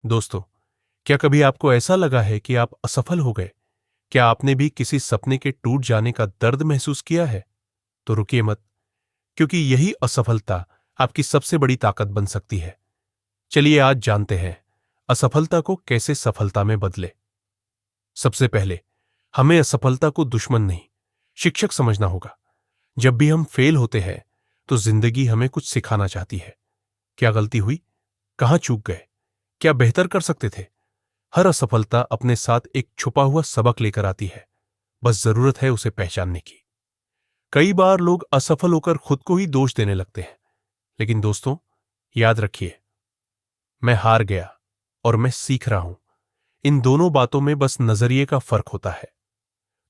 दोस्तों, क्या कभी आपको ऐसा लगा है कि आप असफल हो गए? क्या आपने भी किसी सपने के टूट जाने का दर्द महसूस किया है? तो रुकिए मत, क्योंकि यही असफलता आपकी सबसे बड़ी ताकत बन सकती है। चलिए आज जानते हैं असफलता को कैसे सफलता में बदले। सबसे पहले हमें असफलता को दुश्मन नहीं, शिक्षक समझना होगा। जब भी हम फेल होते हैं तो जिंदगी हमें कुछ सिखाना चाहती है। क्या गलती हुई? कहां चूक गए? क्या बेहतर कर सकते थे? हर असफलता अपने साथ एक छुपा हुआ सबक लेकर आती है। बस जरूरत है उसे पहचानने की। कई बार लोग असफल होकर खुद को ही दोष देने लगते हैं, लेकिन दोस्तों, याद रखिए, मैं हार गया और मैं सीख रहा हूं, इन दोनों बातों में बस नजरिए का फर्क होता है।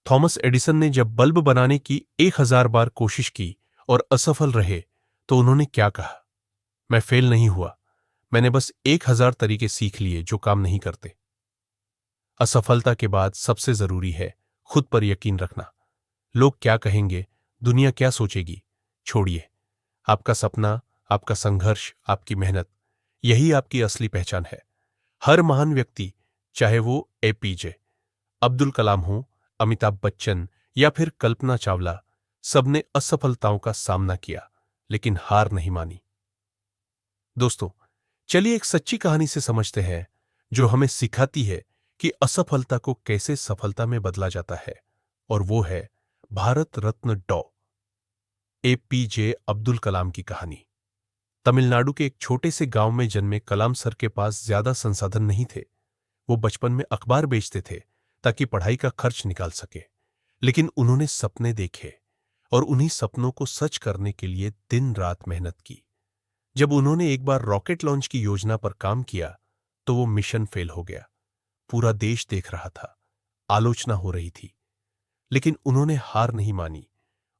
थॉमस एडिसन ने जब बल्ब बनाने की 1000 बार कोशिश की और असफल रहे, तो उन्होंने क्या कहा? मैं फेल नहीं हुआ, मैंने बस 1000 तरीके सीख लिए जो काम नहीं करते। असफलता के बाद सबसे जरूरी है खुद पर यकीन रखना। लोग क्या कहेंगे, दुनिया क्या सोचेगी, छोड़िए। आपका सपना, आपका संघर्ष, आपकी मेहनत, यही आपकी असली पहचान है। हर महान व्यक्ति, चाहे वो एपीजे अब्दुल कलाम हो, अमिताभ बच्चन या फिर कल्पना चावला, सबने असफलताओं का सामना किया, लेकिन हार नहीं मानी। दोस्तों, चलिए एक सच्ची कहानी से समझते हैं जो हमें सिखाती है कि असफलता को कैसे सफलता में बदला जाता है। और वो है भारत रत्न डॉ एपीजे अब्दुल कलाम की कहानी। तमिलनाडु के एक छोटे से गांव में जन्मे कलाम सर के पास ज्यादा संसाधन नहीं थे। वो बचपन में अखबार बेचते थे ताकि पढ़ाई का खर्च निकाल सके। लेकिन उन्होंने सपने देखे और उन्हीं सपनों को सच करने के लिए दिन रात मेहनत की। जब उन्होंने एक बार रॉकेट लॉन्च की योजना पर काम किया, तो वो मिशन फेल हो गया। पूरा देश देख रहा था, आलोचना हो रही थी, लेकिन उन्होंने हार नहीं मानी।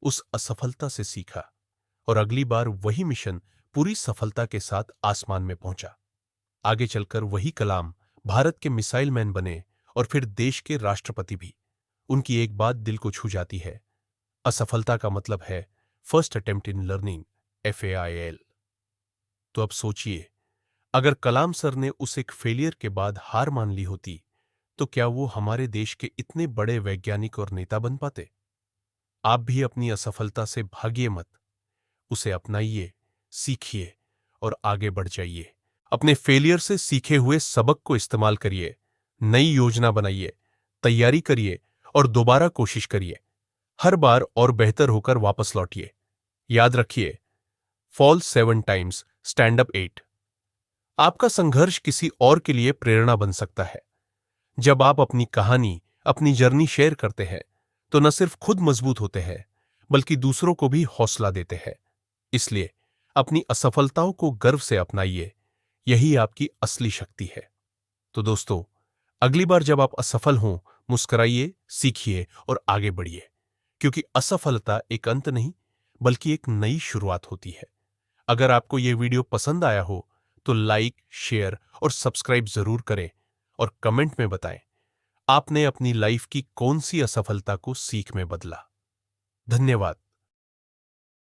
उस असफलता से सीखा और अगली बार वही मिशन पूरी सफलता के साथ आसमान में पहुंचा। आगे चलकर वही कलाम भारत के मिसाइल मैन बने और फिर देश के राष्ट्रपति भी। उनकी एक बात दिल को छू जाती है, असफलता का मतलब है first attempt in learning, FAIL। तो अब सोचिए, अगर कलाम सर ने उस एक फेलियर के बाद हार मान ली होती, तो क्या वो हमारे देश के इतने बड़े वैज्ञानिक और नेता बन पाते? आप भी अपनी असफलता से भागिए मत, उसे अपनाइए, सीखिए और आगे बढ़ जाइए। अपने फेलियर से सीखे हुए सबक को इस्तेमाल करिए, नई योजना बनाइए, तैयारी करिए और दोबारा कोशिश करिए। हर बार और बेहतर होकर वापस लौटिए। याद रखिए, फॉल 7 टाइम्स, स्टैंड अप 8। आपका संघर्ष किसी और के लिए प्रेरणा बन सकता है। जब आप अपनी कहानी, अपनी जर्नी शेयर करते हैं, तो न सिर्फ खुद मजबूत होते हैं, बल्कि दूसरों को भी हौसला देते हैं। इसलिए अपनी असफलताओं को गर्व से अपनाइए, यही आपकी असली शक्ति है। तो दोस्तों, अगली बार जब आप असफल हों, मुस्कुराइए, सीखिए और आगे बढ़िए, क्योंकि असफलता एक अंत नहीं, बल्कि एक नई शुरुआत होती है। अगर आपको यह वीडियो पसंद आया हो, तो लाइक, शेयर और सब्सक्राइब जरूर करें और कमेंट में बताएं आपने अपनी लाइफ की कौन सी असफलता को सीख में बदला। धन्यवाद।